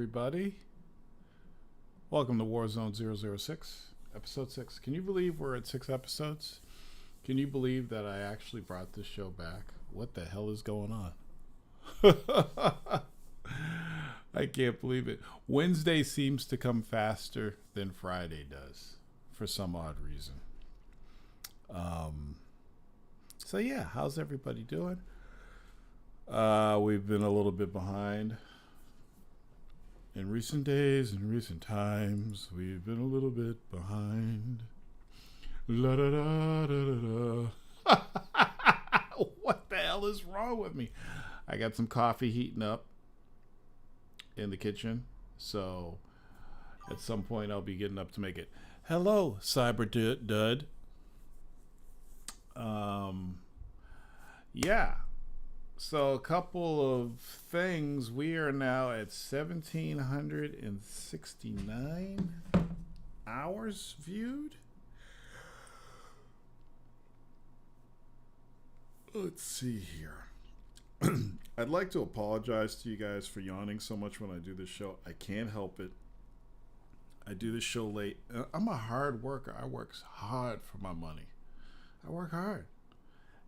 everybody. Welcome to Warzone 006, episode 6. Can you believe we're at 6 episodes? Can you believe that I actually brought this show back? What the hell is going on? I can't believe it. Wednesday seems to come faster than Friday does for some odd reason. So yeah, how's everybody doing? We've been a little bit behind. In recent days, in recent times, we've been a little bit behind. La da da da da da. What the hell is wrong with me? I got some coffee heating up in the kitchen, so at some point I'll be getting up to make it. Hello, Cyber Dud. Yeah. So a couple of things. We are now at 1,769 hours viewed. Let's see here. I'd like to apologize to you guys for yawning so much when I do this show. I can't help it. I do this show late. I'm a hard worker. I work hard for my money. I work hard.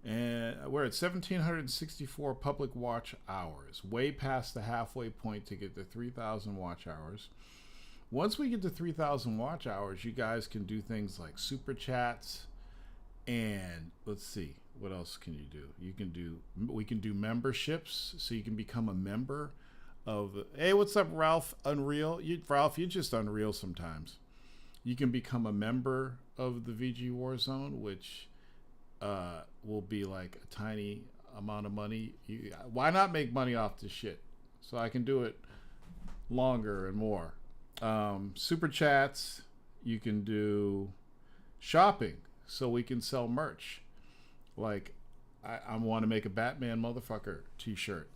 And we're at 1,764 public watch hours, way past the halfway point to get to 3,000 watch hours. Once we get to 3,000 watch hours, you guys can do things like super chats, and let's see, what else can you do? We can do memberships, so you can become a member of. Hey, what's up, Ralph? Unreal, Ralph, you're just unreal sometimes. You can become a member of the VG Warzone, which will be like a tiny amount of money. Why not make money off this shit so I can do it longer and more? Super chats, you can do shopping so we can sell merch. Like I want to make a Batman motherfucker t-shirt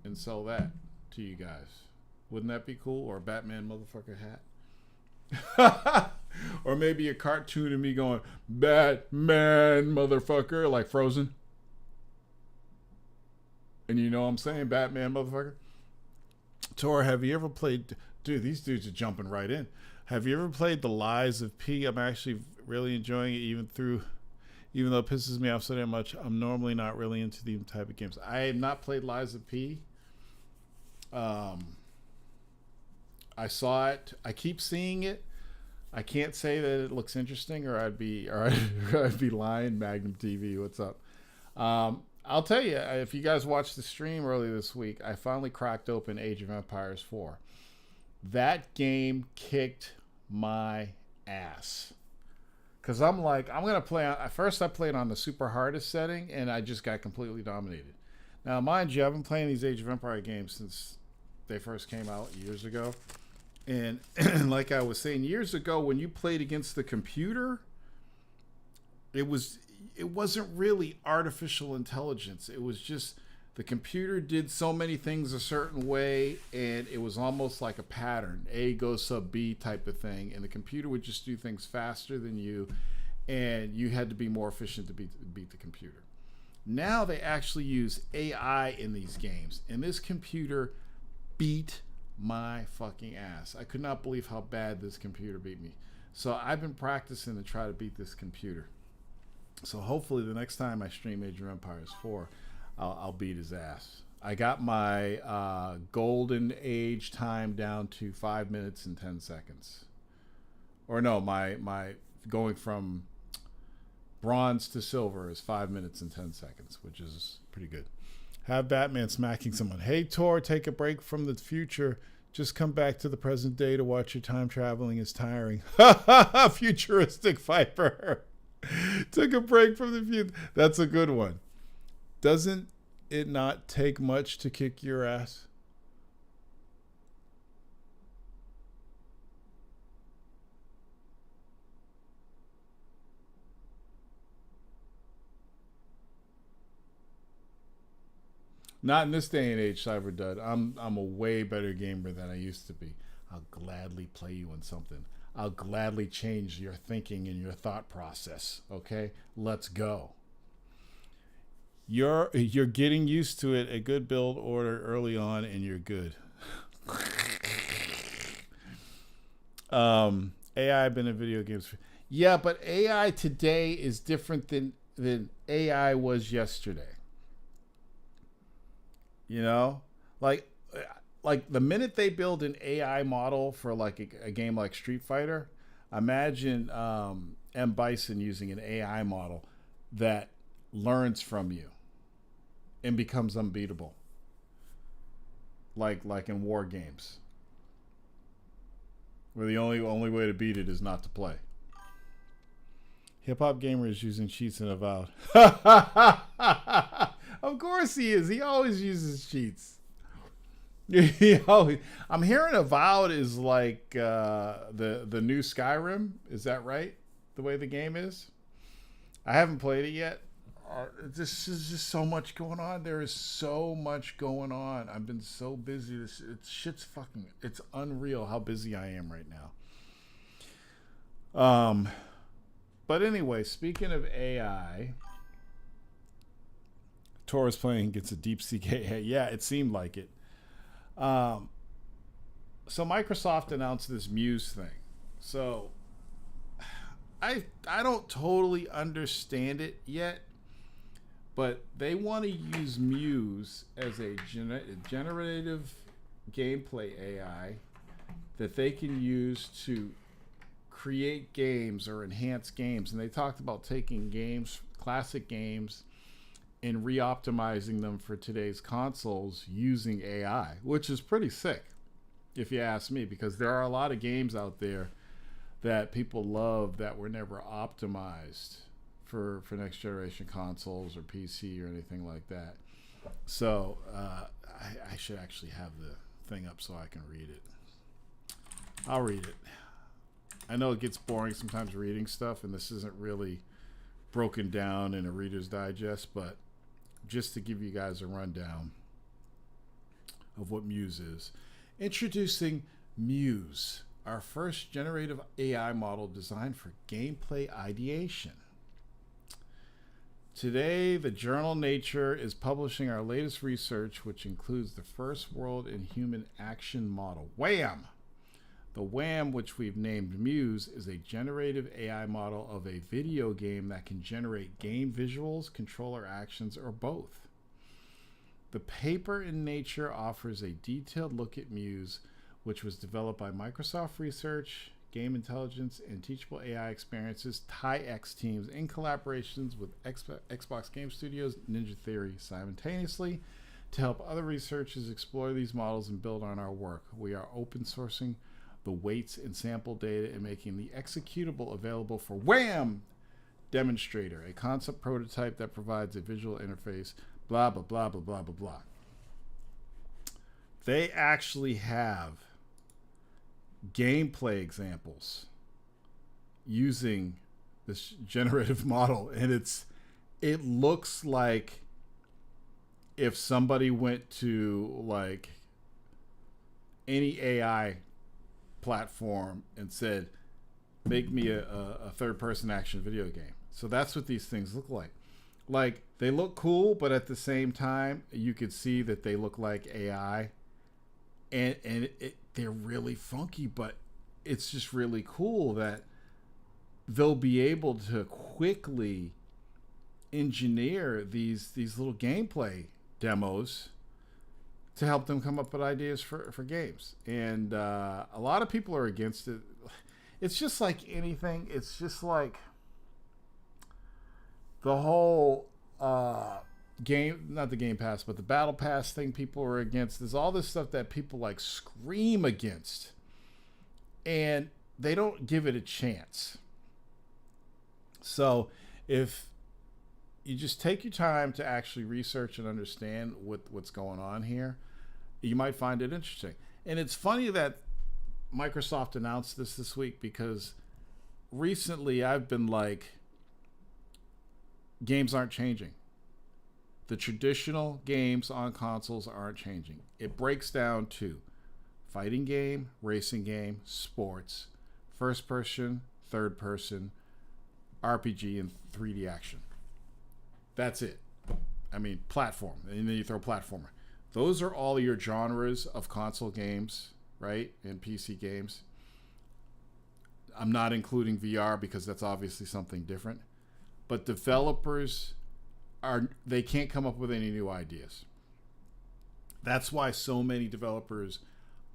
and sell that to you guys. Wouldn't that be cool? Or a Batman motherfucker hat. Or maybe a cartoon of me going, Batman, motherfucker, like Frozen. And you know what I'm saying? Batman, motherfucker. Tor, have you ever played... Dude, these dudes are jumping right in. Have you ever played The Lies of P? I'm actually really enjoying it, even though it pisses me off so damn much. I'm normally not really into these type of games. I have not played Lies of P. I saw it. I keep seeing it. I can't say that it looks interesting, or I'd be lying. Magnum TV, what's up? I'll tell you, if you guys watched the stream earlier this week, I finally cracked open Age of Empires 4. That game kicked my ass. Because I'm going to play on... At first, I played on the super hardest setting, and I just got completely dominated. Now, mind you, I've been playing these Age of Empires games since they first came out years ago. And like I was saying, years ago, when you played against the computer, it wasn't really artificial intelligence. It was just the computer did so many things a certain way, and it was almost like a pattern, A goes sub B type of thing. And the computer would just do things faster than you, and you had to be more efficient to beat the computer. Now they actually use AI in these games, and this computer beat my fucking ass. I could not believe how bad this computer beat me. So I've been practicing to try to beat this computer. So hopefully the next time I stream Age of Empires 4, I'll beat his ass. I got my golden age time down to 5 minutes and 10 seconds. Or no, my going from bronze to silver is 5 minutes and 10 seconds, which is pretty good. Have Batman smacking someone. Hey, Tor, take a break from the future. Just come back to the present day to watch your time traveling is tiring. Futuristic Viper. Took a break from the future. That's a good one. Doesn't it not take much to kick your ass? Not in this day and age, Cyber Dud. I'm a way better gamer than I used to be. I'll gladly play you in something. I'll gladly change your thinking and your thought process. Okay? Let's go. You're getting used to it. A good build order early on, and you're good. AI been in video games. Yeah, but AI today is different than AI was yesterday. You know, like like the minute they build an AI model for like a game like Street Fighter, imagine M Bison using an AI model that learns from you and becomes unbeatable, like in war games, where the only way to beat it is not to play. Hip hop gamer is using cheats in Avowed. Of course he is. He always uses cheats. I'm hearing Avowed is like the new Skyrim. Is that right? The way the game is. I haven't played it yet. This is just so much going on. There is so much going on. I've been so busy. Shit's fucking. It's unreal how busy I am right now. But anyway, speaking of AI, Tor's playing against a DeepSeek AI. Yeah, it seemed like it. So Microsoft announced this Muse thing. So I don't totally understand it yet, but they want to use Muse as a generative gameplay AI that they can use to create games or enhance games. And they talked about taking games, classic games, and re-optimizing them for today's consoles using AI, which is pretty sick, if you ask me, because there are a lot of games out there that people love that were never optimized for next generation consoles or PC or anything like that. So I should actually have the thing up so I can read it. I'll read it. I know it gets boring sometimes reading stuff, and this isn't really broken down in a Reader's Digest, but just to give you guys a rundown of what Muse is. Introducing Muse, our first generative AI model designed for gameplay ideation. Today, the journal Nature is publishing our latest research, which includes the first world in human action model, WHAM. The WHAM, which we've named Muse, is a generative AI model of a video game that can generate game visuals, controller actions, or both. The paper in Nature offers a detailed look at Muse, which was developed by Microsoft Research, Game Intelligence, and Teachable AI Experiences, TIEX teams in collaborations with Xbox Game Studios, Ninja Theory simultaneously to help other researchers explore these models and build on our work. We are open sourcing the weights and sample data and making the executable available for WHAM Demonstrator, a concept prototype that provides a visual interface, blah, blah, blah, blah, blah, blah, blah. They actually have gameplay examples using this generative model, and it looks like if somebody went to like any AI platform and said, make me a third-person action video game. So that's what these things look like. Like, they look cool, but at the same time, you could see that they look like AI, and they're really funky, but it's just really cool that they'll be able to quickly engineer these little gameplay demos to help them come up with ideas for games. And a lot of people are against it. It's just like anything. It's just like the whole game, not the Game Pass, but the Battle Pass thing people are against. There's all this stuff that people like scream against, and they don't give it a chance. So if you just take your time to actually research and understand what's going on here, you might find it interesting. And it's funny that Microsoft announced this week, because recently I've been like, games aren't changing. The traditional games on consoles aren't changing. It breaks down to fighting game, racing game, sports, first person, third person, RPG, and 3D action. That's it. I mean, platform. And then you throw platformer. Those are all your genres of console games, right? And PC games. I'm not including VR because that's obviously something different. But developers they can't come up with any new ideas. That's why so many developers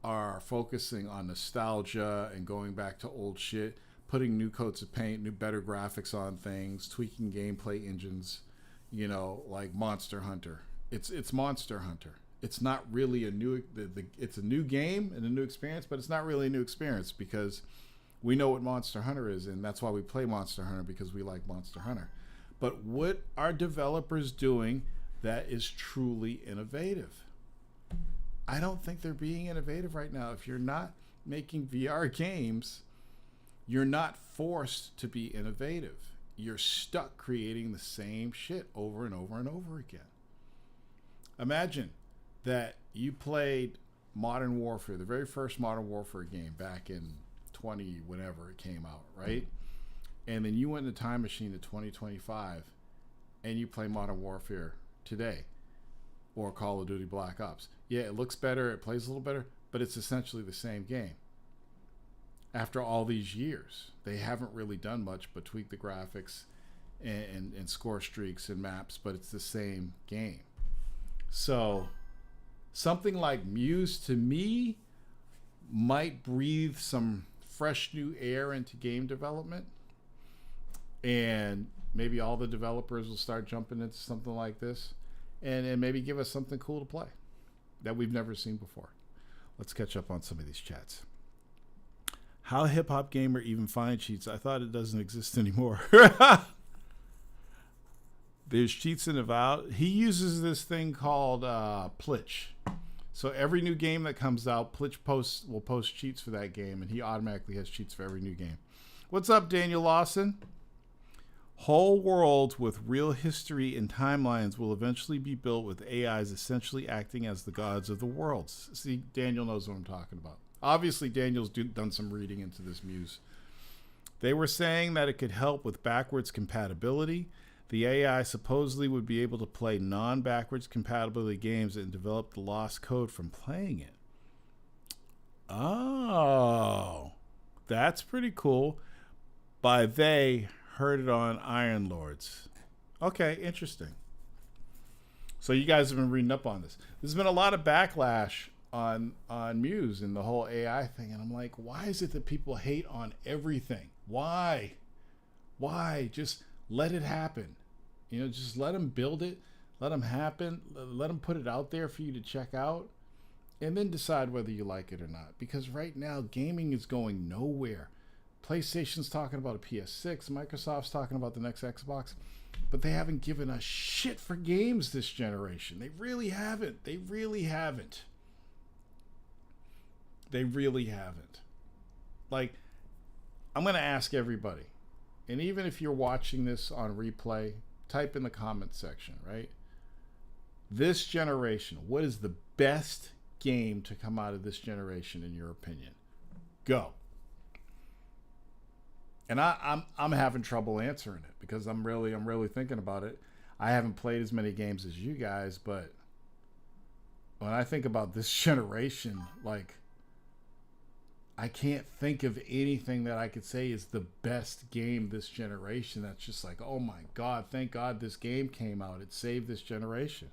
are focusing on nostalgia and going back to old shit, putting new coats of paint, new better graphics on things, tweaking gameplay engines, like Monster Hunter. It's Monster Hunter. It's not really a new it's a new game and a new experience, but it's not really a new experience because we know what Monster Hunter is, and that's why we play Monster Hunter, because we like Monster Hunter. But what are developers doing that is truly innovative? I don't think they're being innovative right now. If you're not making VR games, you're not forced to be innovative. You're stuck creating the same shit over and over and over again. Imagine that you played Modern Warfare, the very first Modern Warfare game back in 20 whenever it came out, right? And then you went in a time machine to 2025 and you play Modern Warfare today, or Call of Duty Black Ops. Yeah, it looks better, it plays a little better, but it's essentially the same game. After all these years, they haven't really done much but tweak the graphics and score streaks and maps, but it's the same game. So something like Muse, to me, might breathe some fresh new air into game development, and maybe all the developers will start jumping into something like this, and maybe give us something cool to play that we've never seen before. Let's catch up on some of these chats. How Hip Hop Gamer even find cheats? I thought it doesn't exist anymore. There's cheats in Avowed. He uses this thing called Plitch. So every new game that comes out, Plitch will post cheats for that game, and he automatically has cheats for every new game. What's up, Daniel Lawson? Whole worlds with real history and timelines will eventually be built with AIs essentially acting as the gods of the worlds. See, Daniel knows what I'm talking about. Obviously, Daniel's done some reading into this Muse. They were saying that it could help with backwards compatibility. The AI supposedly would be able to play non-backwards compatibility games and develop the lost code from playing it. Oh, that's pretty cool. By they, heard it on Iron Lords. Okay, interesting. So you guys have been reading up on this. There's been a lot of backlash on Muse and the whole AI thing, and I'm like, why is it that people hate on everything? Why? Just let it happen. Just let them build it, let them happen, let them put it out there for you to check out, and then decide whether you like it or not. Because right now, gaming is going nowhere. PlayStation's talking about a PS6, Microsoft's talking about the next Xbox, but they haven't given us shit for games this generation. They really haven't. Like, I'm going to ask everybody, and even if you're watching this on replay, type in the comment section, right? This generation, what is the best game to come out of this generation in your opinion? Go. And I'm having trouble answering it because I'm really thinking about it. I haven't played as many games as you guys, but when I think about this generation, like, I can't think of anything that I could say is the best game this generation. That's just like, oh my God, thank God this game came out. It saved this generation.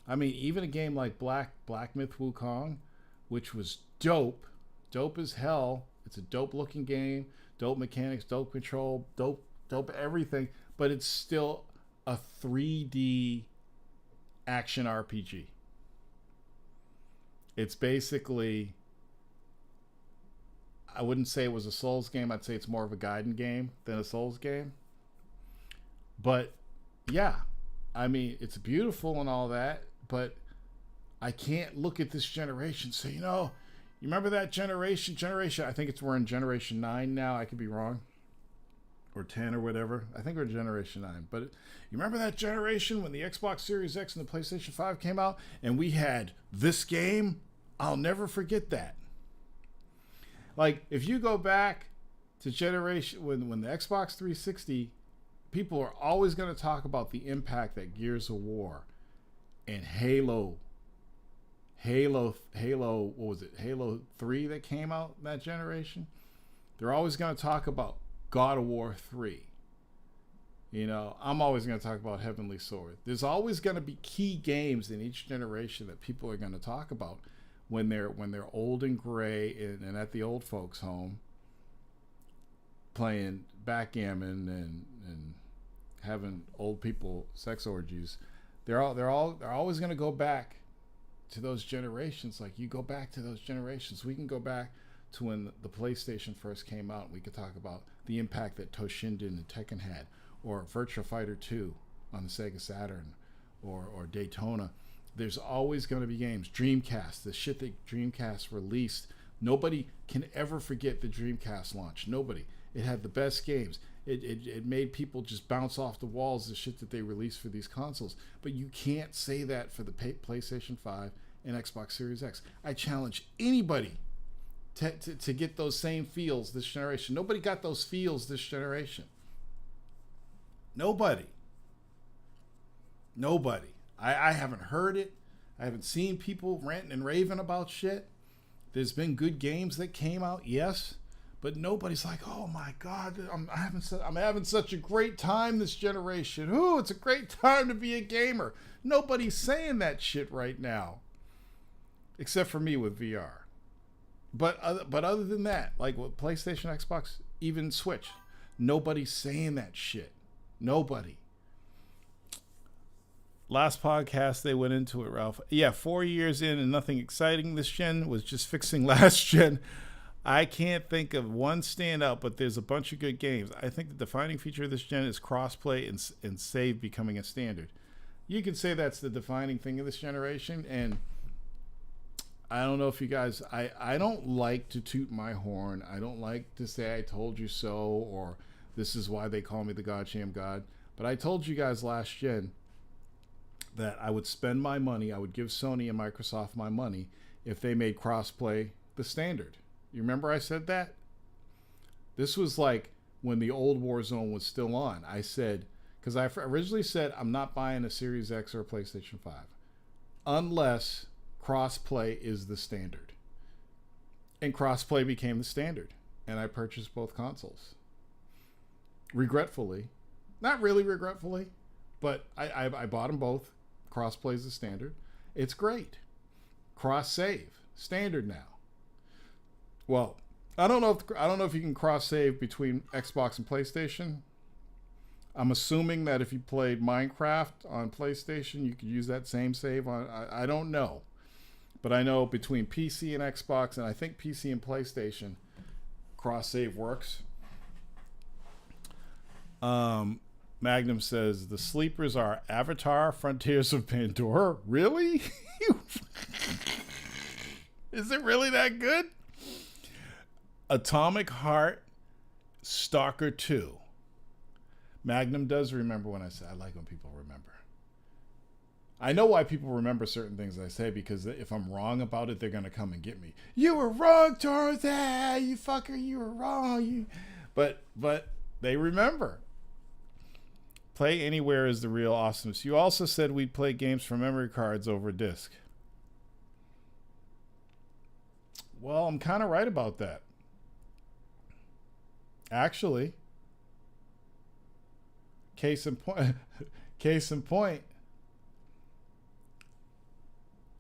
I mean, even a game like Black Myth Wukong, which was dope as hell. It's a dope looking game, dope mechanics, dope control, dope everything, but it's still a 3D action RPG. It's basically, I wouldn't say it was a Souls game. I'd say it's more of a Gaiden game than a Souls game. But yeah, I mean, it's beautiful and all that, but I can't look at this generation and say, you remember that generation, I think we're in generation 9 now. I could be wrong. Or 10 or whatever. I think we're in generation 9. But you remember that generation when the Xbox Series X and the PlayStation 5 came out and we had this game? I'll never forget that. Like, if you go back to generation when the Xbox 360, people are always going to talk about the impact that Gears of War and Halo, what was it? Halo 3 that came out in that generation. They're always going to talk about God of War 3. You know, I'm always going to talk about Heavenly Sword. There's always going to be key games in each generation that people are going to talk about when they're old and gray and at the old folks' home playing backgammon and having old people sex orgies. They're always going to go back to those generations. Like, you go back to those generations. We can go back to when the PlayStation first came out. We could talk about the impact that Toshinden and Tekken had, or Virtua Fighter 2 on the Sega Saturn, or Daytona. There's always going to be games. Dreamcast, the shit that Dreamcast released. Nobody can ever forget the Dreamcast launch. Nobody. It had the best games. It made people just bounce off the walls, the shit that they released for these consoles. But you can't say that for the PlayStation 5 and Xbox Series X. I challenge anybody to get those same feels this generation. Nobody got those feels this generation. Nobody. I haven't heard it. I haven't seen people ranting and raving about shit. There's been good games that came out, yes, but nobody's like, oh my God, I'm having such a great time this generation. Ooh, it's a great time to be a gamer. Nobody's saying that shit right now, except for me with VR. But other than that, like with PlayStation, Xbox, even Switch, nobody's saying that shit. Nobody. Last podcast, they went into it, Ralph. Yeah, 4 years in and nothing exciting this gen. Was just fixing last gen. I can't think of one standout, but there's a bunch of good games. I think the defining feature of this gen is crossplay and save becoming a standard. You could say that's the defining thing of this generation, and I don't know if you guys... I don't like to toot my horn. I don't like to say I told you so, or this is why they call me the Godsham God. But I told you guys last gen that I would spend my money, I would give Sony and Microsoft my money if they made crossplay the standard. You remember I said that? This was like when the old Warzone was still on. I said, because I originally said I'm not buying a Series X or a PlayStation 5 unless crossplay is the standard. And crossplay became the standard. And I purchased both consoles. Regretfully. Not really regretfully, but I bought them both. Crossplay is the standard. It's great. Cross save standard now. Well, I don't know if you can cross save between Xbox and PlayStation. I'm assuming that if you played Minecraft on PlayStation, you could use that same save on. I don't know, but I know between PC and Xbox, and I think PC and PlayStation, cross save works. Magnum says the sleepers are Avatar, Frontiers of Pandora. Really? Is it really that good? Atomic Heart, Stalker 2. Magnum does remember when I say. I like when people remember. I know why people remember certain things I say, because if I'm wrong about it, they're going to come and get me. You were wrong, Taurus. Ah, you fucker, you were wrong. But they remember. Play anywhere is the real awesomeness. You also said we'd play games from memory cards over disc. Well, I'm kind of right about that. Actually, case in point,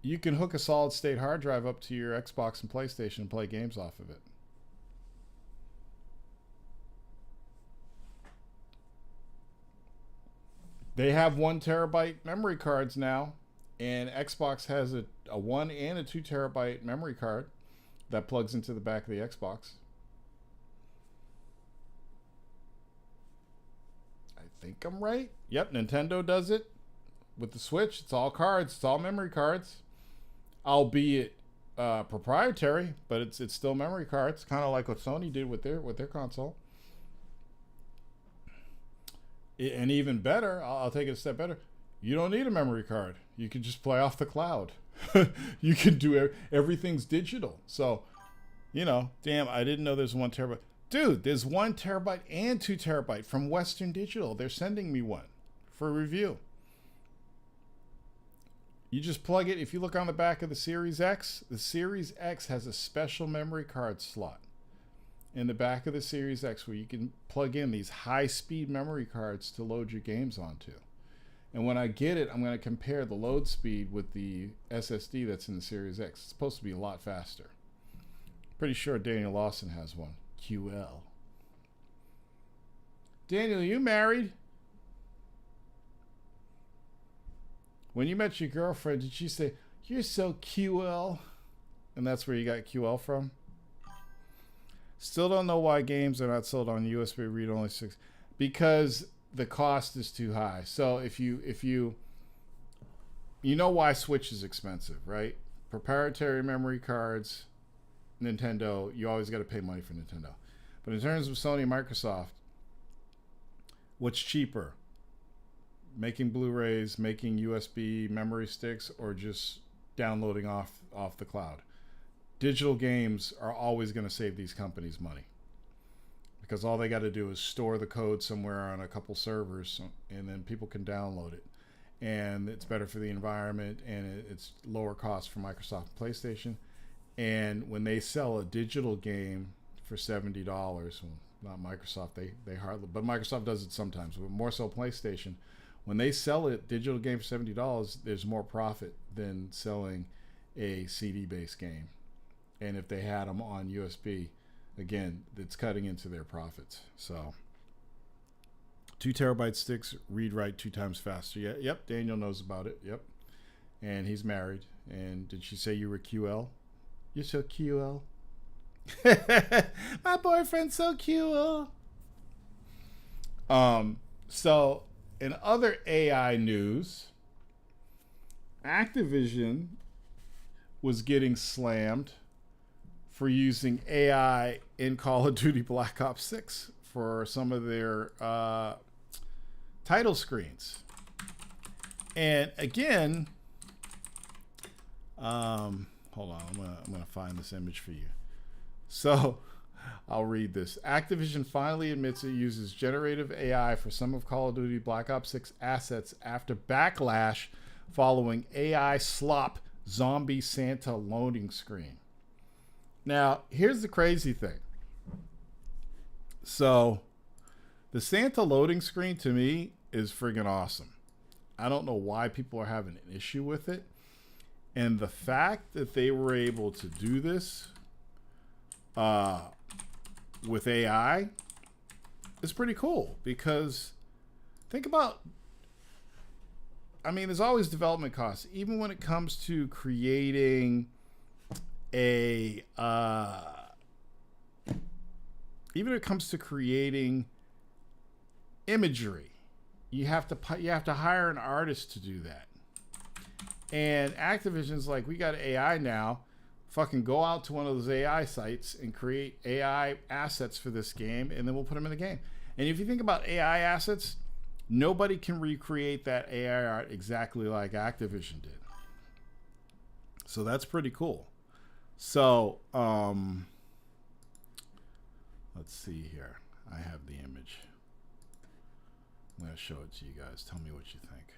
you can hook a solid state hard drive up to your Xbox and PlayStation and play games off of it. They have 1 terabyte memory cards now, and Xbox has a 1 and a 2 terabyte memory card that plugs into the back of the Xbox. I think I'm right. Yep, Nintendo does it with the Switch. It's all cards. It's all memory cards, albeit proprietary, but it's still memory cards. Kind of like what Sony did with their console. And even better, I'll take it a step better. You don't need a memory card. You can just play off the cloud. You can do everything's digital. So, damn, I didn't know there's 1 terabyte. Dude, there's 1 terabyte and 2 terabyte from Western Digital. They're sending me one for review. You just plug it. If you look on the back of the Series X has a special memory card slot. in the back of the Series X where you can plug in these high-speed memory cards to load your games onto. And when I get it, I'm going to compare the load speed with the SSD that's in the Series X. It's supposed to be a lot faster. Pretty sure Daniel Lawson has one. QL. Daniel, you married? When you met your girlfriend, did she say, "You're so QL"? And that's where you got QL from? Still don't know why games are not sold on USB read-only 6. Because the cost is too high. So if you know why Switch is expensive, right? Proprietary memory cards, Nintendo, you always got to pay money for Nintendo. But in terms of Sony and Microsoft, what's cheaper? Making Blu-rays, making USB memory sticks, or just downloading off the cloud? Digital games are always going to save these companies money, because all they got to do is store the code somewhere on a couple servers, and then people can download it. And it's better for the environment, and it's lower cost for Microsoft and PlayStation. And when they sell a digital game for $70, well, not Microsoft, they hardly, but Microsoft does it sometimes, but more so PlayStation. When they sell a digital game for $70, there's more profit than selling a CD-based game. And if they had them on USB, again, it's cutting into their profits. So 2 terabyte sticks, read write 2 times faster. Yeah, yep, Daniel knows about it. Yep. And he's married. And did she say you were QL? You're so QL. My boyfriend's so QL. So in other AI news, Activision was getting slammed for using AI in Call of Duty Black Ops 6 for some of their title screens. And again, hold on, I'm gonna find this image for you. So I'll read this. Activision finally admits it uses generative AI for some of Call of Duty Black Ops 6 assets after backlash following AI slop zombie Santa loading screen. Now, here's the crazy thing. So, the Santa loading screen to me is friggin' awesome. I don't know why people are having an issue with it. And the fact that they were able to do this with AI is pretty cool, because think about, I mean, there's always development costs, even when it comes to creating even when it comes to creating imagery, you have to hire an artist to do that. And Activision's like, we got AI now. Fucking go out to one of those AI sites and create AI assets for this game, and then we'll put them in the game. And if you think about AI assets, nobody can recreate that AI art exactly like Activision did. So that's pretty cool. So, let's see here. I have the image. I'm going to show it to you guys. Tell me what you think.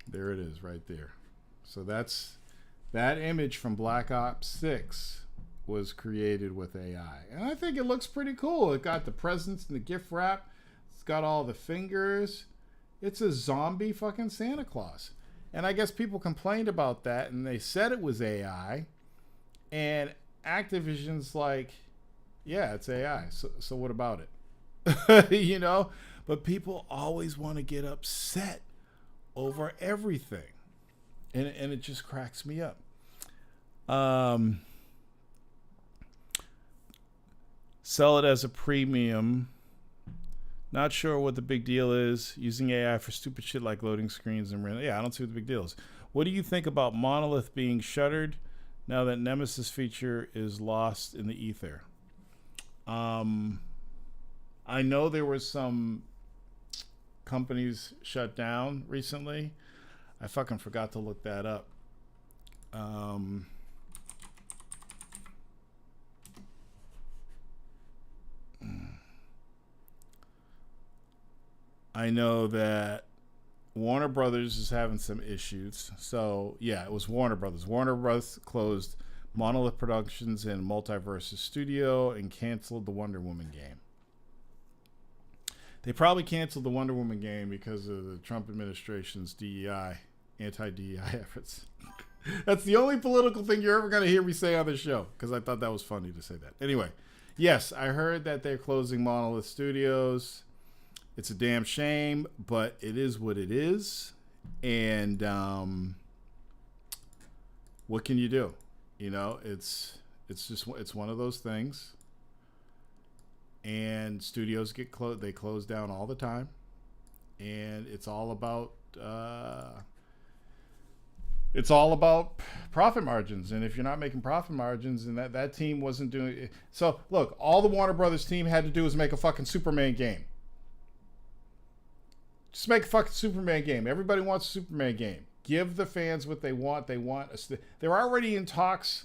There it is right there. So that's that image from Black Ops 6 was created with AI. And I think it looks pretty cool. It got the presents and the gift wrap. It's got all the fingers. It's a zombie fucking Santa Claus. And I guess people complained about that, and they said it was AI. And Activision's like, yeah, it's AI. So what about it? You know? But people always want to get upset over everything. And it just cracks me up. Sell it as a premium. Not sure what the big deal is. Using AI for stupid shit like loading screens and yeah, I don't see what the big deal is. What do you think about Monolith being shuttered now that Nemesis feature is lost in the ether? I know there were some companies shut down recently. I fucking forgot to look that up. I know that Warner Brothers is having some issues. So yeah, it was Warner Brothers. Warner Brothers closed Monolith Productions and Multiverses Studio and canceled the Wonder Woman game. They probably canceled the Wonder Woman game because of the Trump administration's DEI, anti-DEI efforts. That's the only political thing you're ever going to hear me say on this show, because I thought that was funny to say that. Anyway, yes, I heard that they're closing Monolith Studios. It's a damn shame, but it is what it is. And what can you do? You know, it's one of those things. And studios get closed. They close down all the time, and it's all about profit margins. And if you're not making profit margins, and that team wasn't doing it. So look, all the Warner Brothers team had to do was make a fucking Superman game. Just make a fucking Superman game. Everybody wants a Superman game. Give the fans what they want. They're already in talks.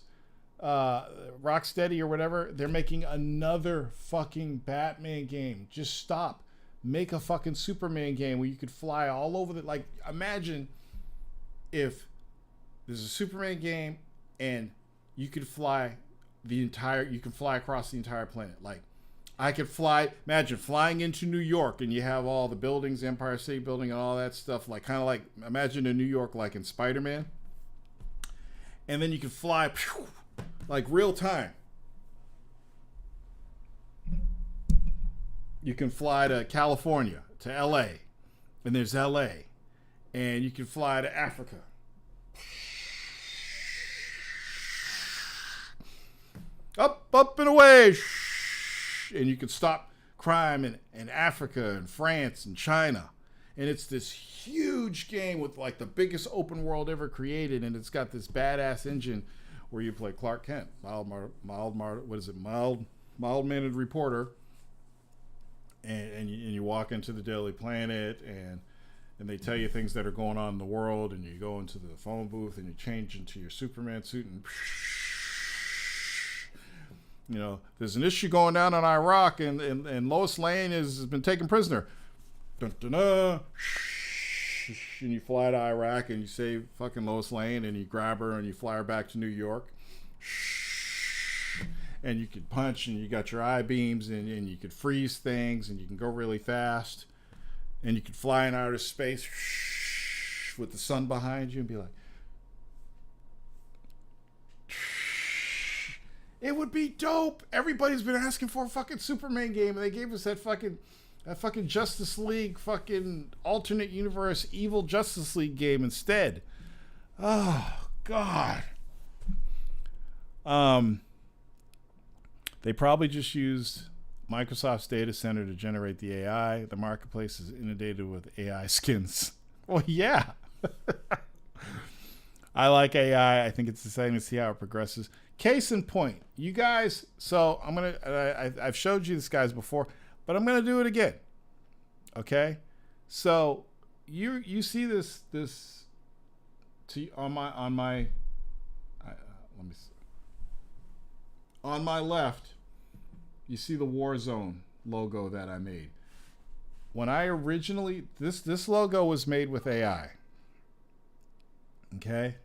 Rocksteady or whatever, they're making another fucking Batman game. Just stop. Make a fucking Superman game where you could fly all over like, imagine if there's a Superman game and you could fly across the entire planet. Like, I could imagine flying into New York and you have all the buildings, Empire State Building and all that stuff, like kind of like, imagine in New York like in Spider-Man. And then you could fly like real time. You can fly to California, to LA, and there's LA. And you can fly to Africa. Up and away. And you can stop crime in Africa and France and China. And it's this huge game with like the biggest open world ever created. And it's got this badass engine where you play Clark Kent, mild-mannered reporter, and you walk into the Daily Planet, and they tell you things that are going on in the world, and you go into the phone booth and you change into your Superman suit, and you know there's an issue going down in Iraq, and Lois Lane has been taken prisoner. Dun, dun, dun. And you fly to Iraq and you save fucking Lois Lane and you grab her and you fly her back to New York. And you could punch and you got your eye beams and you could freeze things and you can go really fast. And you could fly in outer space with the sun behind you and be like, it would be dope. Everybody's been asking for a fucking Superman game and they gave us that fucking Justice League fucking alternate universe evil Justice League game instead. Oh God. They probably just used Microsoft's data center to generate the AI. The marketplace is inundated with AI skins. Well, yeah. I like AI. I think it's exciting to see how it progresses. Case in point, you guys. So I've showed you this guys before, but I'm gonna do it again. Okay, so you see this on my let me see. On my left, you see the Warzone logo that I made. When I originally this logo was made with AI. Okay.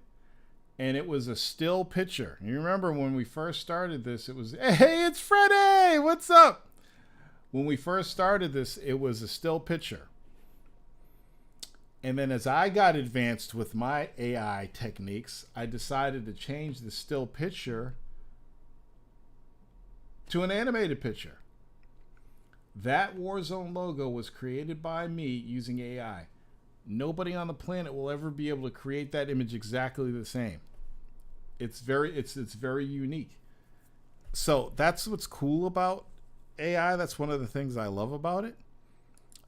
And it was a still picture. You remember when we first started this, it was, hey, it's Freddie, what's up? When we first started this, it was a still picture. And then as I got advanced with my AI techniques, I decided to change the still picture to an animated picture. That Warzone logo was created by me using AI. Nobody on the planet will ever be able to create that image exactly the same. It's very unique. So that's what's cool about AI. That's one of the things I love about it.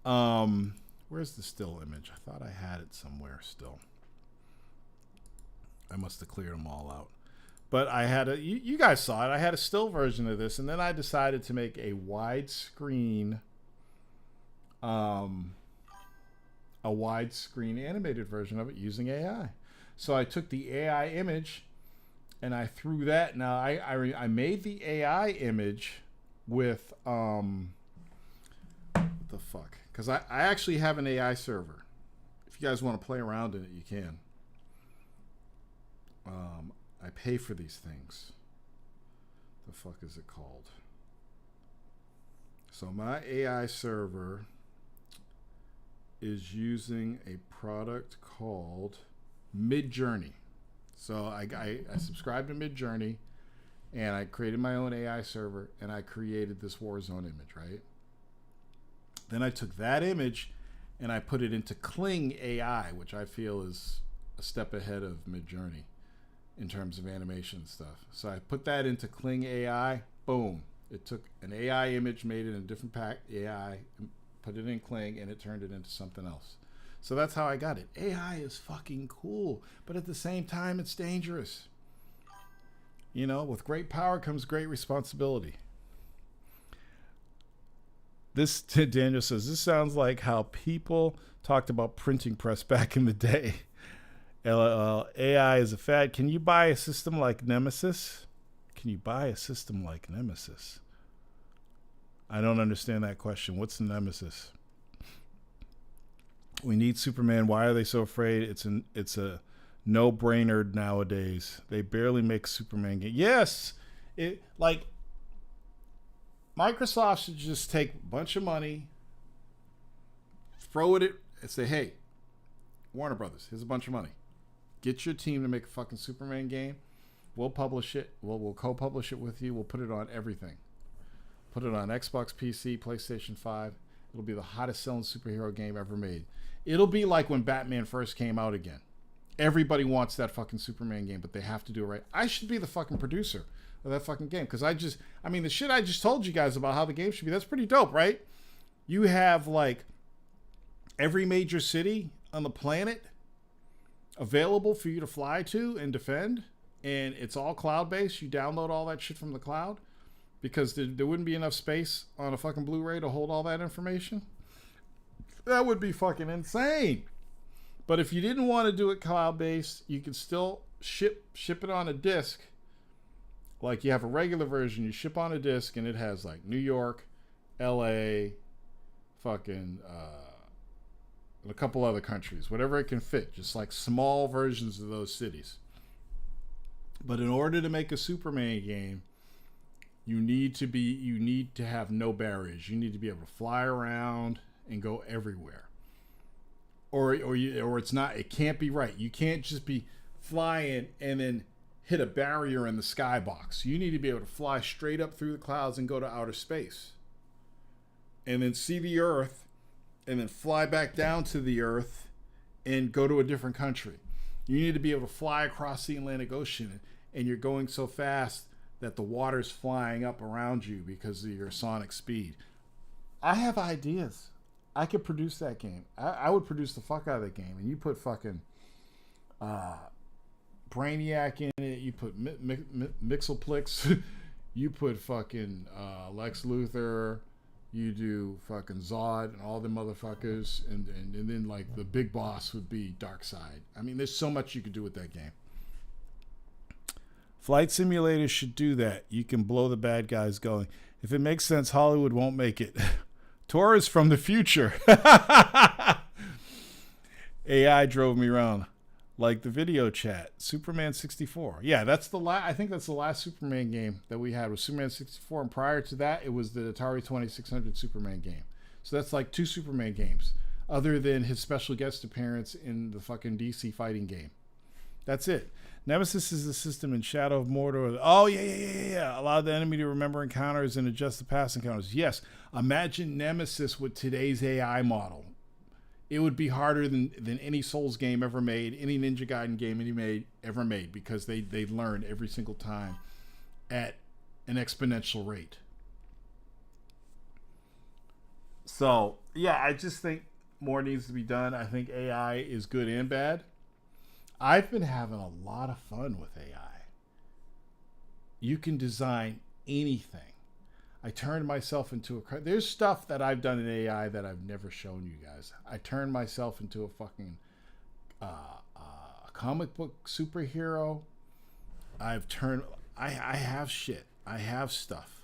Where's the still image? I thought I had it somewhere still. I must have cleared them all out. But I had you guys saw it. I had a still version of this, and then I decided to make a widescreen animated version of it using AI. So I took the AI image and I threw that. Now I made the AI image with what the fuck? Because I actually have an AI server. If you guys want to play around in it, you can. I pay for these things. The fuck is it called? So my AI server is using a product called Midjourney. So I subscribed to Midjourney, and I created my own AI server, and I created this Warzone image, right? Then I took that image and I put it into Kling AI, which I feel is a step ahead of Midjourney in terms of animation stuff. So I put that into Kling AI. Boom. It took an AI image, made it in a different pack AI, put it in Kling, and it turned it into something else. So that's how I got it. AI is fucking cool, but at the same time, it's dangerous. You know, with great power comes great responsibility. This, Daniel says, this sounds like how people talked about printing press back in the day. AI is a fad. Can you buy a system like Nemesis? Can you buy a system like Nemesis? I don't understand that question. What's the Nemesis? We need Superman. Why are they so afraid? It's a no-brainer nowadays. They barely make Superman game. Yes, it like Microsoft should just take a bunch of money, throw it and say, "Hey, Warner Brothers, here's a bunch of money. Get your team to make a fucking Superman game. We'll publish it. We'll co-publish it with you. We'll put it on everything. Put it on Xbox, PC, PlayStation 5. It'll be the hottest selling superhero game ever made. It'll be like when Batman first came out again. Everybody wants that fucking Superman game, but they have to do it right. I should be the fucking producer of that fucking game, because the shit I just told you guys about how the game should be, that's pretty dope, right? You have like every major city on the planet available for you to fly to and defend, and it's all cloud-based. You download all that shit from the cloud, because there wouldn't be enough space on a fucking Blu-ray to hold all that information. That would be fucking insane. But if you didn't want to do it cloud-based, you can still ship it on a disc. Like you have a regular version, you ship on a disc, and it has like New York, LA, fucking and a couple other countries, whatever it can fit, just like small versions of those cities. But in order to make a Superman game, you need to have no barriers. You need to be able to fly around and go everywhere. Or it can't be right. You can't just be flying and then hit a barrier in the skybox. You need to be able to fly straight up through the clouds and go to outer space. And then see the Earth, and then fly back down to the Earth and go to a different country. You need to be able to fly across the Atlantic Ocean, and you're going so fast that the water's flying up around you because of your sonic speed. I have ideas. I could produce that game. I would produce the fuck out of that game. And you put fucking Brainiac in it. You put Mixelplix. You put fucking Lex Luthor. You do fucking Zod and all the motherfuckers. And then like the big boss would be Darkseid. I mean, there's so much you could do with that game. Flight simulators should do that. You can blow the bad guys going. If it makes sense, Hollywood won't make it. Tourists from the future. AI drove me around. Like the video chat. Superman 64. Yeah, that's I think that's the last Superman game that we had, was Superman 64. And prior to that, it was the Atari 2600 Superman game. So that's like 2 Superman games, other than his special guest appearance in the fucking DC fighting game. That's it. Nemesis is the system in Shadow of Mordor. Oh, yeah. Allow the enemy to remember encounters and adjust the past encounters. Yes. Imagine Nemesis with today's AI model. It would be harder than any Souls game ever made, any Ninja Gaiden game ever made, because they learn every single time at an exponential rate. So, yeah, I just think more needs to be done. I think AI is good and bad. I've been having a lot of fun with AI. You can design anything. I turned myself into there's stuff that I've done in AI that I've never shown you guys. I turned myself into a fucking comic book superhero. I have shit. I have stuff.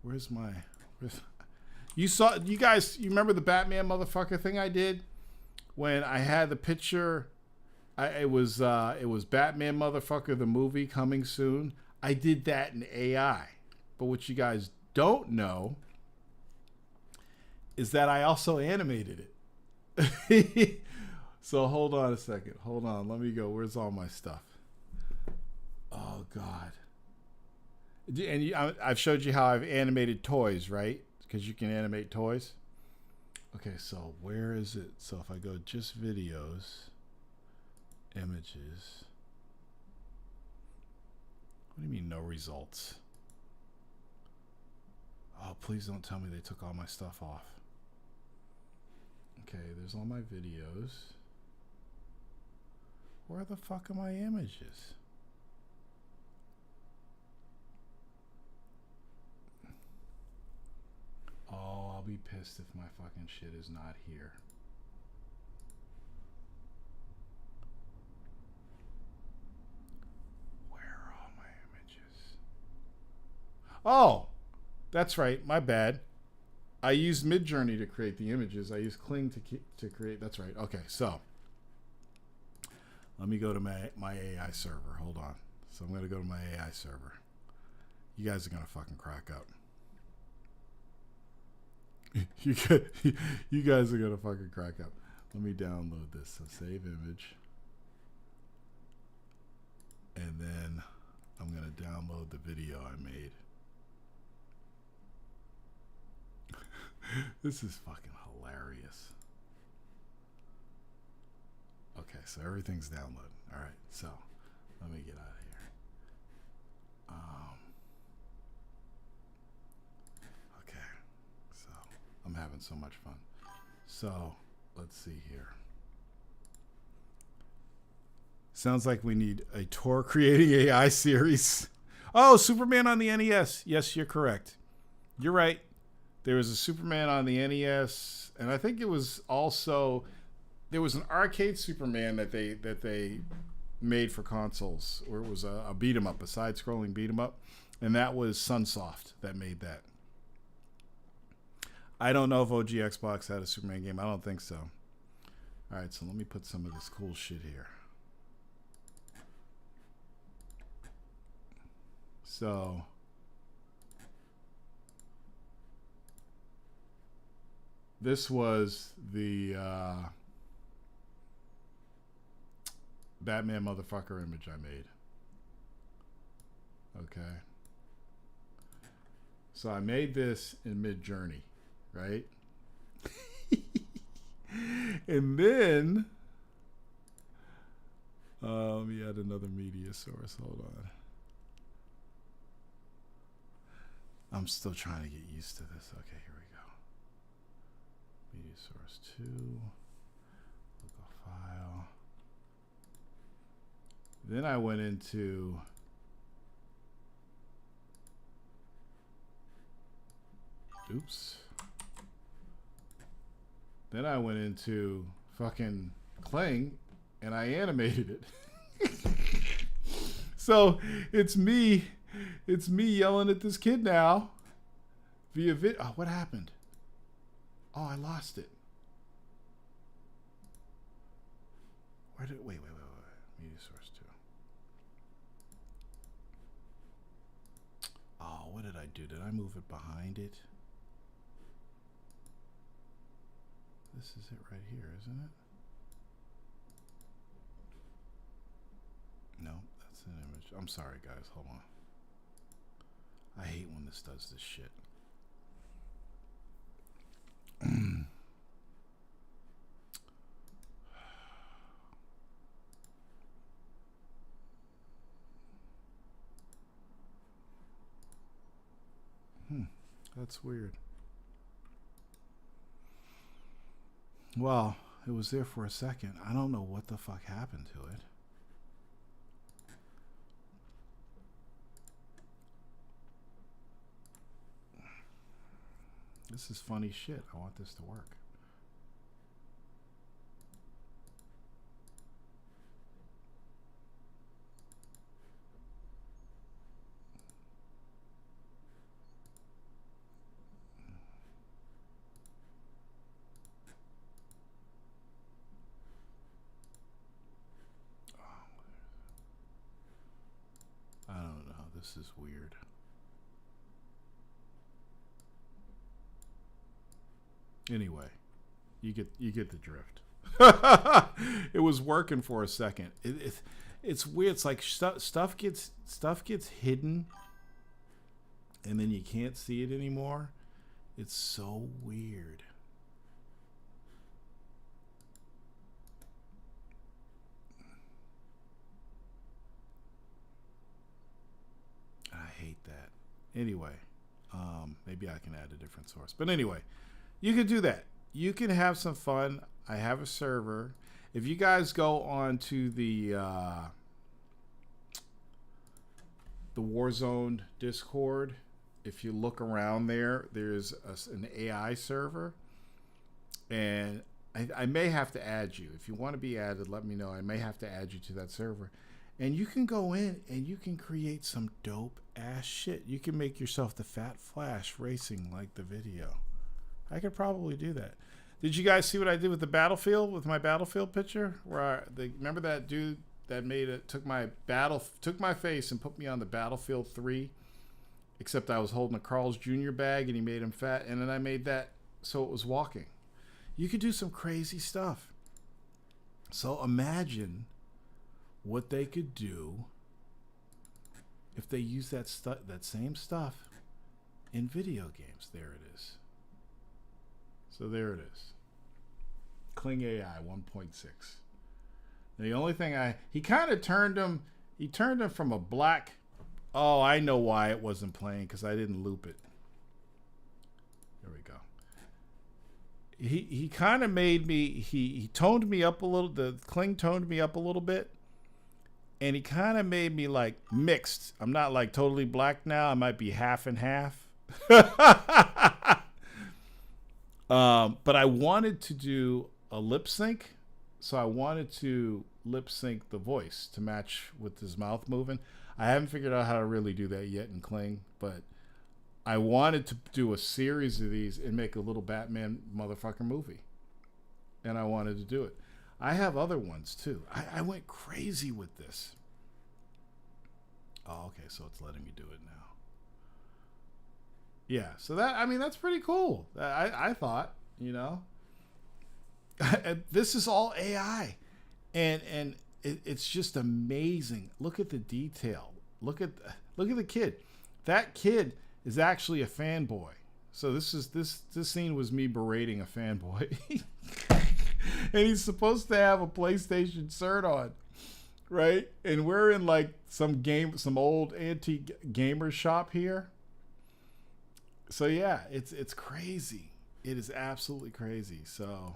You guys, you remember the Batman motherfucker thing I did? when I had the picture, it was Batman motherfucker the movie coming soon. I did that in AI. But what you guys don't know is that I also animated it. So hold on a second. Hold on. Let me go. Where's all my stuff? Oh God. And I've showed you how I've animated toys, right? Because you can animate toys. Okay, so where is it? So if I go just videos, images. What do you mean no results? Oh, please don't tell me they took all my stuff off. Okay, there's all my videos. Where the fuck are my images? Oh, I'll be pissed if my fucking shit is not here. Where are all my images? Oh, that's right. My bad. I used Midjourney to create the images. I used Kling to create. That's right. Okay, so let me go to my AI server. Hold on. So I'm going to go to my AI server. You guys are going to fucking crack up. You guys are going to fucking crack up. Let me download this. So save image. And then I'm going to download the video I made. This is fucking hilarious. Okay, so everything's downloaded. All right, so let me get out of here. Okay, so I'm having so much fun. So let's see here. Sounds like we need a tour creating AI series. Oh, Superman on the NES. Yes, you're correct. You're right. There was a Superman on the NES, and I think it was also there was an arcade Superman that they made for consoles, where it was a beat 'em up, a side-scrolling beat 'em up, and that was Sunsoft that made that. I don't know if OG Xbox had a Superman game. I don't think so. All right, so let me put some of this cool shit here. So this was the Batman motherfucker image I made. Okay. So I made this in Midjourney, right? And then let me add another media source. Hold on. I'm still trying to get used to this. Okay, here we go. Media source 2. Local file. Then I went into Then I went into fucking Kling and I animated it. So it's me yelling at this kid now via vid. Oh, what happened? Oh, I lost it. Where did wait. Media source 2. Oh, what did I do? Did I move it behind it? This is it right here, isn't it? No, that's an image. I'm sorry, guys. Hold on. I hate when this does this shit. That's weird. Well, it was there for a second. I don't know what the fuck happened to it. This is funny shit. I want this to work. this is weird. Anyway, you get the drift. It was working for a second. It's weird. It's like stuff gets hidden, and then you can't see it anymore. It's so weird. I hate that. Anyway, maybe I can add a different source. But anyway, you can do that. You can have some fun. I have a server. If you guys go on to the Warzone Discord, if you look around there, there's an AI server, and I may have to add you. If you want to be added, let me know. I may have to add you to that server, and you can go in and you can create some dope ass shit. You can make yourself the Fat Flash racing like the video. I could probably do that. Did you guys see what I did with the Battlefield, with my Battlefield picture? Remember that dude that made it, took my face and put me on the Battlefield 3, except I was holding a Carl's Jr. bag and he made him fat, and then I made that so it was walking. You could do some crazy stuff. So imagine what they could do if they use that same stuff in video games. There it is. So there it is. Kling AI 1.6. The only thing he kind of turned him from a black. Oh, I know why it wasn't playing, because I didn't loop it. There we go. He kind of made me, he toned me up a little, the Kling toned me up a little bit, and he kind of made me like mixed. I'm not like totally black now. I might be half and half. But I wanted to do a lip sync, so I wanted to lip sync the voice to match with his mouth moving. I haven't figured out how to really do that yet in Kling, but I wanted to do a series of these and make a little Batman motherfucker movie, and I wanted to do it. I have other ones too. I went crazy with this. Oh, okay, so it's letting me do it now. Yeah, so that's pretty cool. I thought, this is all AI, and it's just amazing. Look at the detail. Look at the kid. That kid is actually a fanboy. So this scene was me berating a fanboy, and he's supposed to have a PlayStation shirt on, right? And we're in like some old antique gamer shop here. So yeah, it's crazy. It is absolutely crazy. So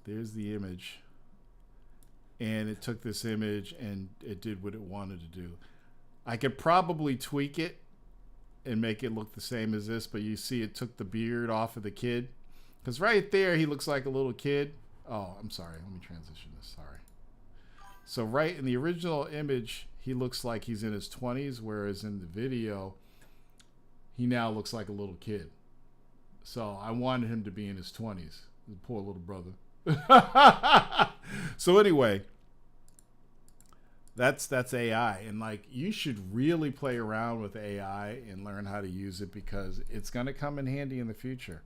there's the image, and it took this image and it did what it wanted to do. I could probably tweak it and make it look the same as this, but you see it took the beard off of the kid, because right there he looks like a little kid. Oh, I'm sorry, let me transition this. Sorry. So right in the original image he looks like he's in his 20s, whereas in the video he now looks like a little kid. So I wanted him to be in his 20s. The poor little brother. So anyway, that's AI, and like you should really play around with AI and learn how to use it, because it's going to come in handy in the future.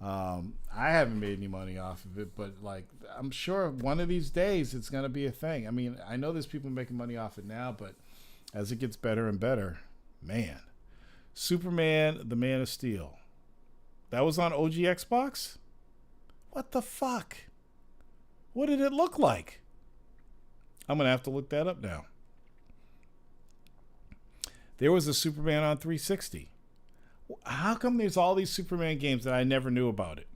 I haven't made any money off of it, but like I'm sure one of these days it's going to be a thing. I mean, I know there's people making money off it now, but as it gets better and better, man. Superman, the Man of Steel. That was on OG Xbox? What the fuck? What did it look like? I'm going to have to look that up now. There was a Superman on 360. How come there's all these Superman games that I never knew about it?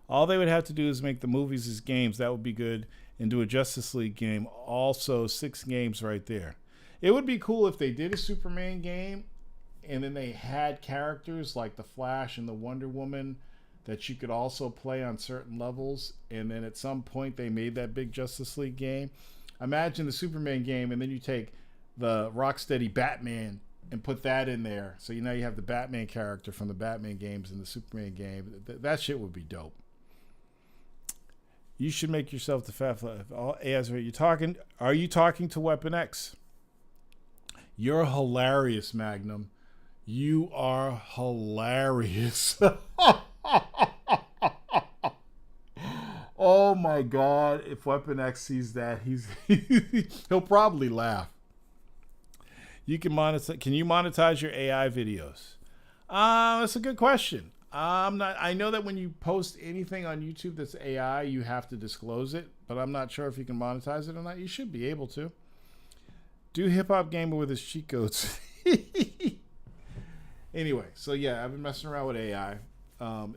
All they would have to do is make the movies as games. That would be good. And do a Justice League game. Also, 6 games right there. It would be cool if they did a Superman game and then they had characters like the Flash and the Wonder Woman that you could also play on certain levels, and then at some point they made that big Justice League game. Imagine the Superman game, and then you take the Rocksteady Batman and put that in there, so you have the Batman character from the Batman games in the Superman game. That shit would be dope. You should make yourself the Fat Flash. Are you talking to Weapon X? You're hilarious, Magnum. You are hilarious. Oh my God! If Weapon X sees that, he'll probably laugh. You can monetize. Can you monetize your AI videos? That's a good question. I'm not. I know that when you post anything on YouTube that's AI, you have to disclose it, but I'm not sure if you can monetize it or not. You should be able to. Do Hip Hop Gamer with his cheat codes. Anyway, so yeah, I've been messing around with AI.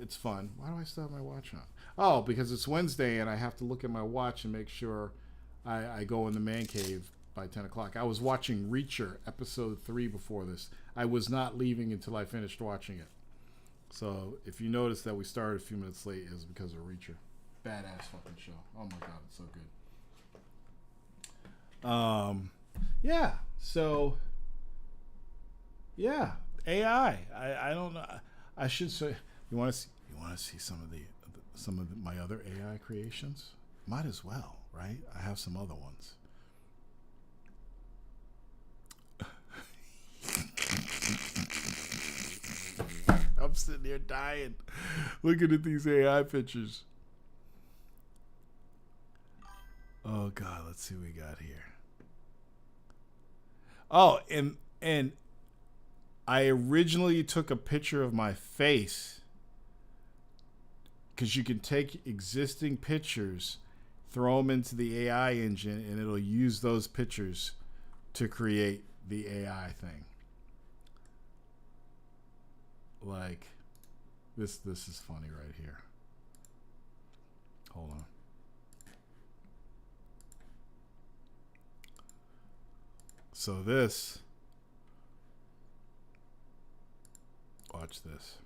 It's fun. Why do I still have my watch on? Oh, because it's Wednesday and I have to look at my watch and make sure I go in the man cave by 10 o'clock. I was watching Reacher episode 3 before this. I was not leaving until I finished watching it. So if you notice that we started a few minutes late, it was because of Reacher. Badass fucking show. Oh my God, it's so good. Yeah. So yeah, AI. I don't know. I should say. You want to see some of my other AI creations? Might as well, right? I have some other ones. I'm sitting here dying, looking at these AI pictures. Oh God, let's see what we got here. Oh, and I originally took a picture of my face because you can take existing pictures, throw them into the AI engine, and it'll use those pictures to create the AI thing. Like this is funny right here. Hold on. So this, watch this.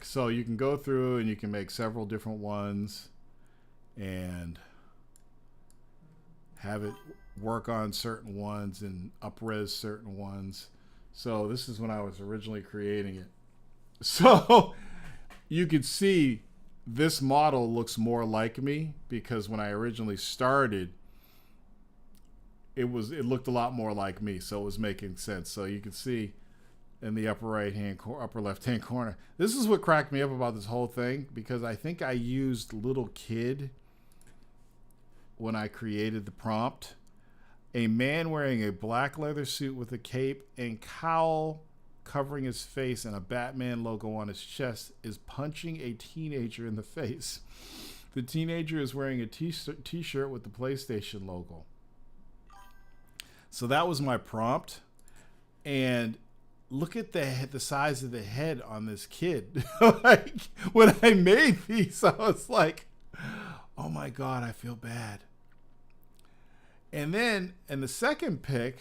So you can go through and you can make several different ones and have it work on certain ones and up-res certain ones. So this is when I was originally creating it. So you could see this model looks more like me because when I originally started, it looked a lot more like me. So it was making sense. So you can see in the upper left hand corner. This is what cracked me up about this whole thing because I think I used little kid when I created the prompt. A man wearing a black leather suit with a cape and cowl covering his face and a Batman logo on his chest is punching a teenager in the face. The teenager is wearing a t-shirt with the PlayStation logo. So that was my prompt. And look at the size of the head on this kid. Like when I made these, I was like, oh my God, I feel bad. And then in the second pick,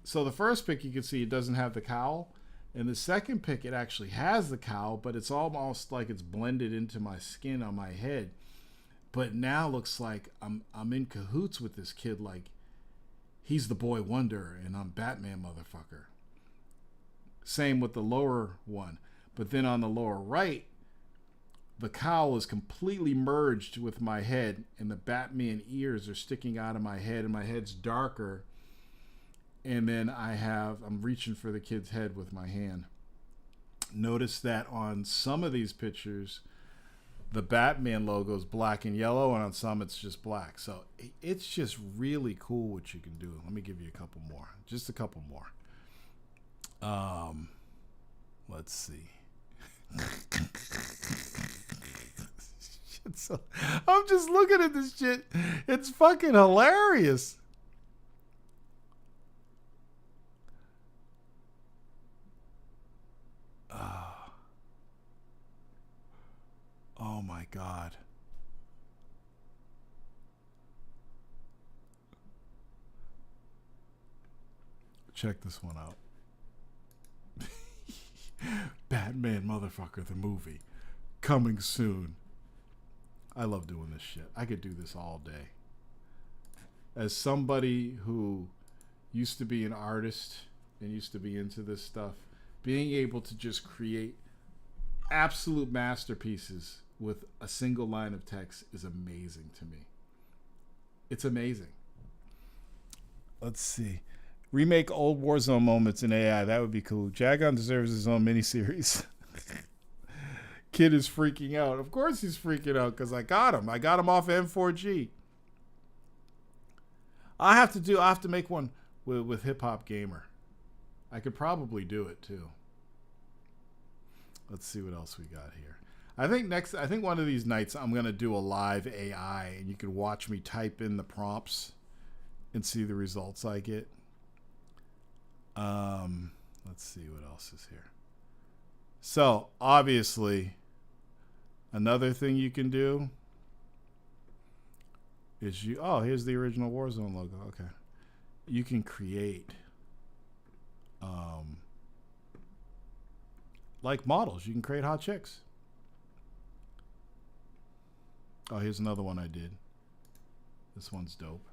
so the first pick you can see it doesn't have the cowl. In the second pick it actually has the cowl, but it's almost like it's blended into my skin on my head. But now looks like I'm in cahoots with this kid, like he's the boy wonder and I'm Batman motherfucker. Same with the lower one. But then on the lower right, the cowl is completely merged with my head and the Batman ears are sticking out of my head and my head's darker. And then I'm reaching for the kid's head with my hand. Notice that on some of these pictures, the Batman logo is black and yellow, and on some it's just black. So it's just really cool what you can do. Let me give you a couple more. Just a couple more. Let's see. So, I'm just looking at this shit. It's fucking hilarious. Oh my God. Check this one out. Batman motherfucker, the movie. Coming soon. I love doing this shit. I could do this all day. As somebody who used to be an artist and used to be into this stuff, being able to just create absolute masterpieces with a single line of text is amazing to me. It's amazing. Let's see. Remake old Warzone moments in AI. That would be cool. Jagon deserves his own miniseries. Kid is freaking out. Of course he's freaking out because I got him. I got him off M4G. I have to make one with Hip Hop Gamer. I could probably do it too. Let's see what else we got here. I think one of these nights I'm gonna do a live AI and you can watch me type in the prompts and see the results I get. Let's see what else is here. So obviously, another thing you can do is here's the original Warzone logo. Okay. You can create like models. You can create hot chicks. Oh, here's another one I did. This one's dope.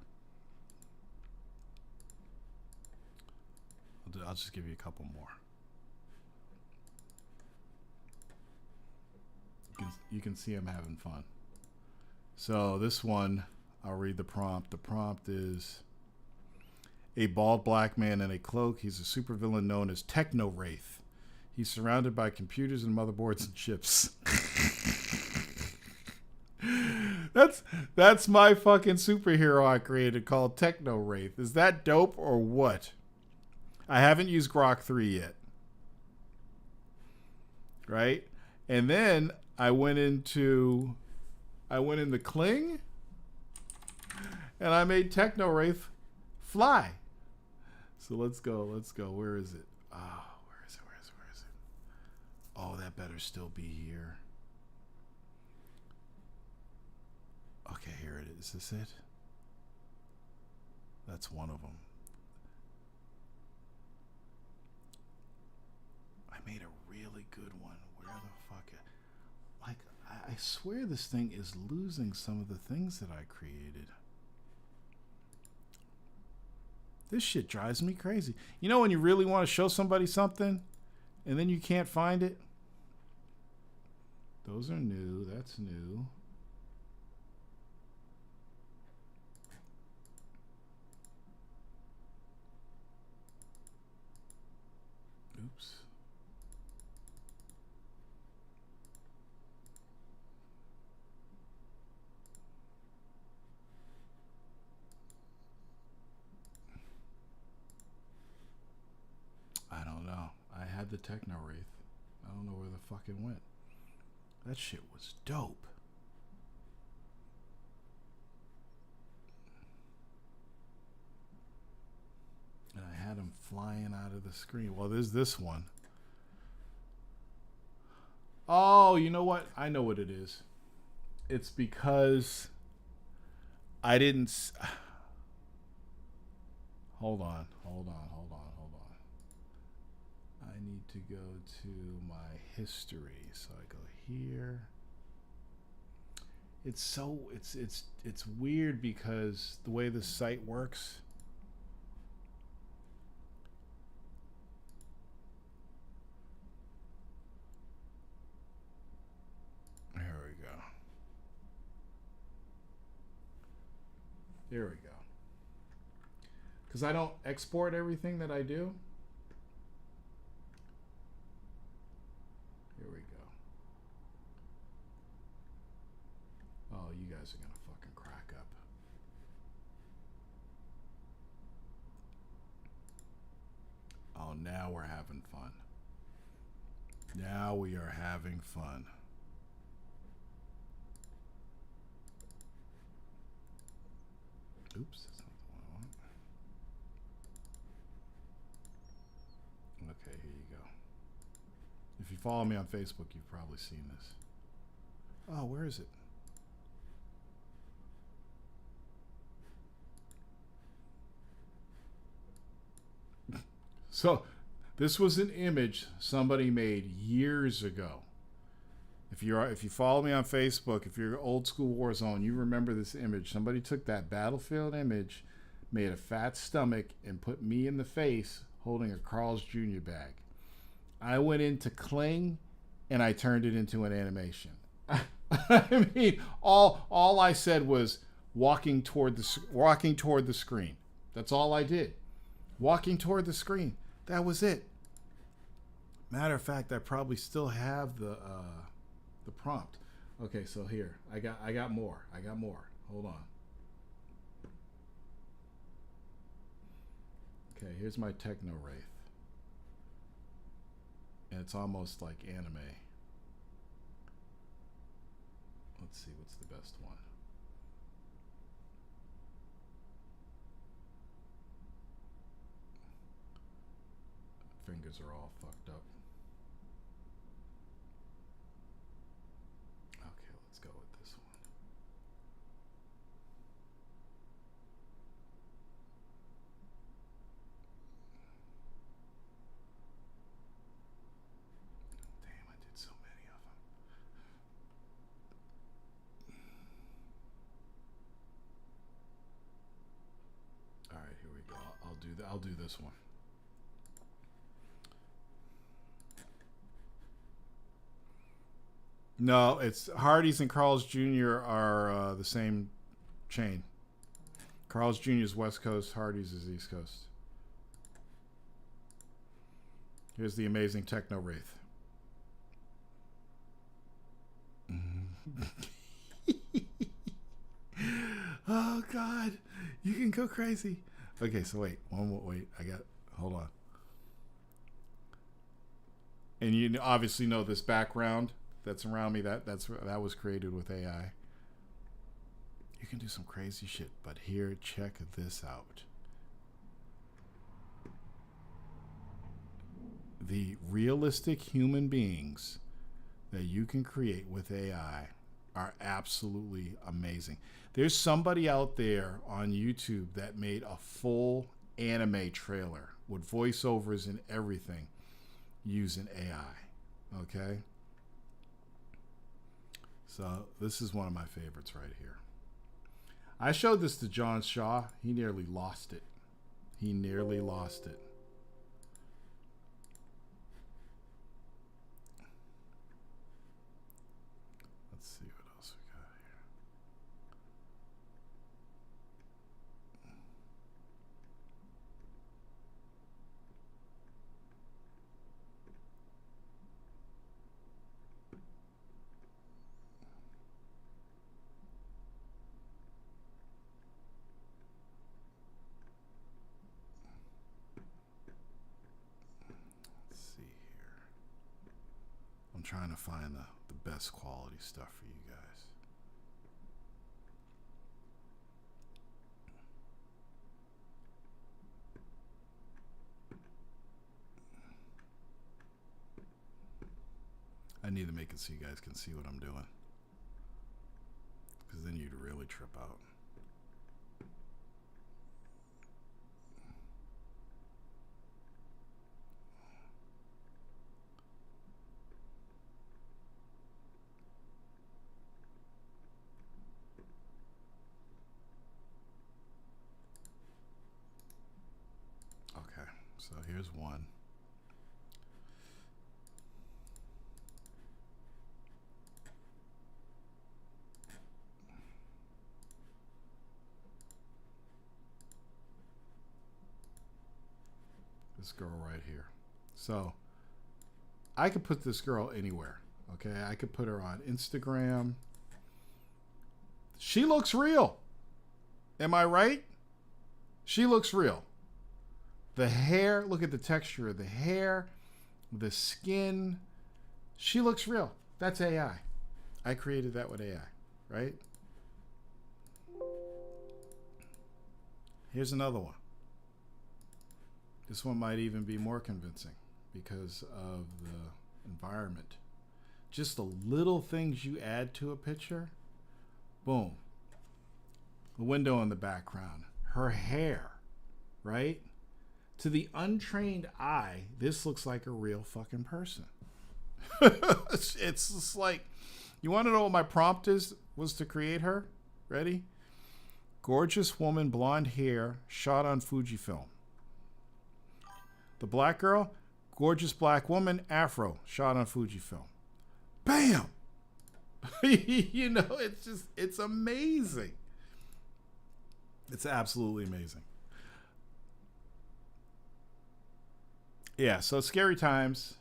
I'll just give you a couple more. You can see I'm having fun. So this one, I'll read the prompt. The prompt is a bald black man in a cloak. He's a supervillain known as Techno Wraith. He's surrounded by computers and motherboards and chips. That's my fucking superhero I created called Techno Wraith. Is that dope or what? I haven't used Grok 3 yet. Right? And then I went into Kling and I made Techno Wraith fly. So let's go. Where is it? Where is it? Oh, that better still be here. Okay, here it is. Is this it? That's one of them. I made a really good one. Where the fuck? Like, I swear this thing is losing some of the things that I created. This shit drives me crazy. You know when you really want to show somebody something and then you can't find it? Those are new. That's new. Oops. I don't know. I had the Techno Wraith. I don't know where the fuck it went. That shit was dope. And I had him flying out of the screen. Well, there's this one. Oh, you know what? I know what it is. It's because I didn't... Hold on. I need to go to my history. So I go here. It's weird because the way this site works. There we go. Because I don't export everything that I do. Here we go. Oh, you guys are going to fucking crack up. Oh, now we're having fun. Now we are having fun. Oops, that's not the one I want. Okay, here you go. If you follow me on Facebook, you've probably seen this. Oh, where is it? So, this was an image somebody made years ago. If you follow me on Facebook, if you're old school Warzone, you remember this image. Somebody took that Battlefield image, made a fat stomach, and put me in the face holding a Carl's Jr. bag. I went into Kling and I turned it into an animation. I mean, all I said was walking toward the screen. That's all I did. Walking toward the screen. That was it. Matter of fact, I probably still have the prompt. Okay, so here. I got more. Hold on. Okay, here's my Techno Wraith. And it's almost like anime. Let's see, what's the best one? Fingers are all fucked up. Okay, let's go with this one. Damn, I did so many of them. All right, here we go. I'll do this one. No, it's Hardee's and Carl's Jr. are the same chain. Carl's Jr. is West Coast, Hardee's is East Coast. Here's the amazing Techno Wraith. Oh God, you can go crazy. Okay, so wait, hold on. And you obviously know this background that's around me, that was created with AI. You can do some crazy shit, but here, check this out. The realistic human beings that you can create with AI are absolutely amazing. There's somebody out there on YouTube that made a full anime trailer with voiceovers and everything using AI. Okay? So this is one of my favorites right here. I showed this to John Shaw. He nearly lost it. Let's see what else we got here. I'm trying to find the best quality stuff for you guys. I need to make it so you guys can see what I'm doing, because then you'd really trip out. Okay, so here's one. This girl right here. So I could put this girl anywhere. Okay, I could put her on Instagram. She looks real. Am I right? She looks real. The hair, look at the texture of the hair, the skin. She looks real. That's AI. I created that with AI, right? Here's another one. This one might even be more convincing because of the environment. Just the little things you add to a picture. Boom. The window in the background. Her hair, right? To the untrained eye, this looks like a real fucking person. It's just like, you want to know what my prompt was to create her? Ready? Gorgeous woman, blonde hair, shot on Fujifilm. The black girl, gorgeous black woman, afro, shot on Fujifilm. Bam! You know, it's amazing. It's absolutely amazing. Yeah, so scary times,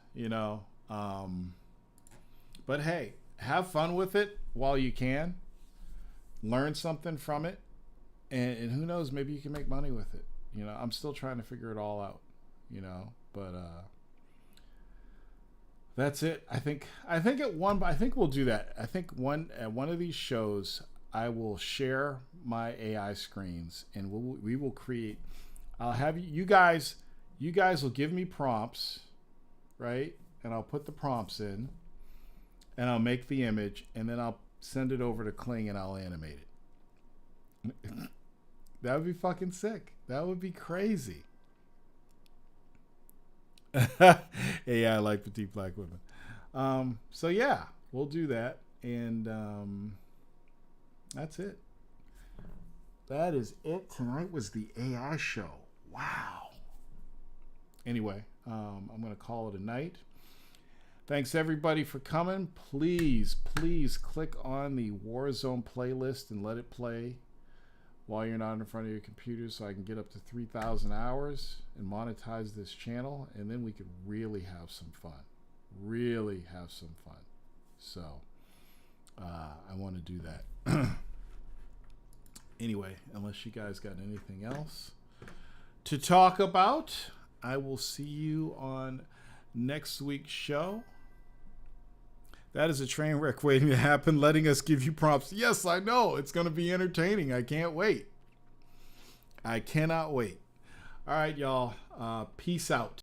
but hey, have fun with it while you can. Learn something from it, and who knows, maybe you can make money with it. I'm still trying to figure it all out, but that's it. I think we'll do that. I think at one of these shows I will share my AI screens, and we will create. I'll have you guys. You guys will give me prompts, right? And I'll put the prompts in, and I'll make the image, and then I'll send it over to Kling, and I'll animate it. That would be fucking sick. That would be crazy. Yeah, I like petite black women. So yeah, we'll do that, and that's it. That is it. Tonight was the AI show. Wow. Anyway, I'm going to call it a night. Thanks everybody for coming. Please click on the Warzone playlist and let it play while you're not in front of your computer, so I can get up to 3,000 hours and monetize this channel, and then we could really have some fun. So I want to do that. Anyway, unless you guys got anything else to talk about, I will see you on next week's show. That is a train wreck waiting to happen, letting us give you prompts. Yes, I know. It's going to be entertaining. I can't wait. I cannot wait. All right, y'all. Peace out.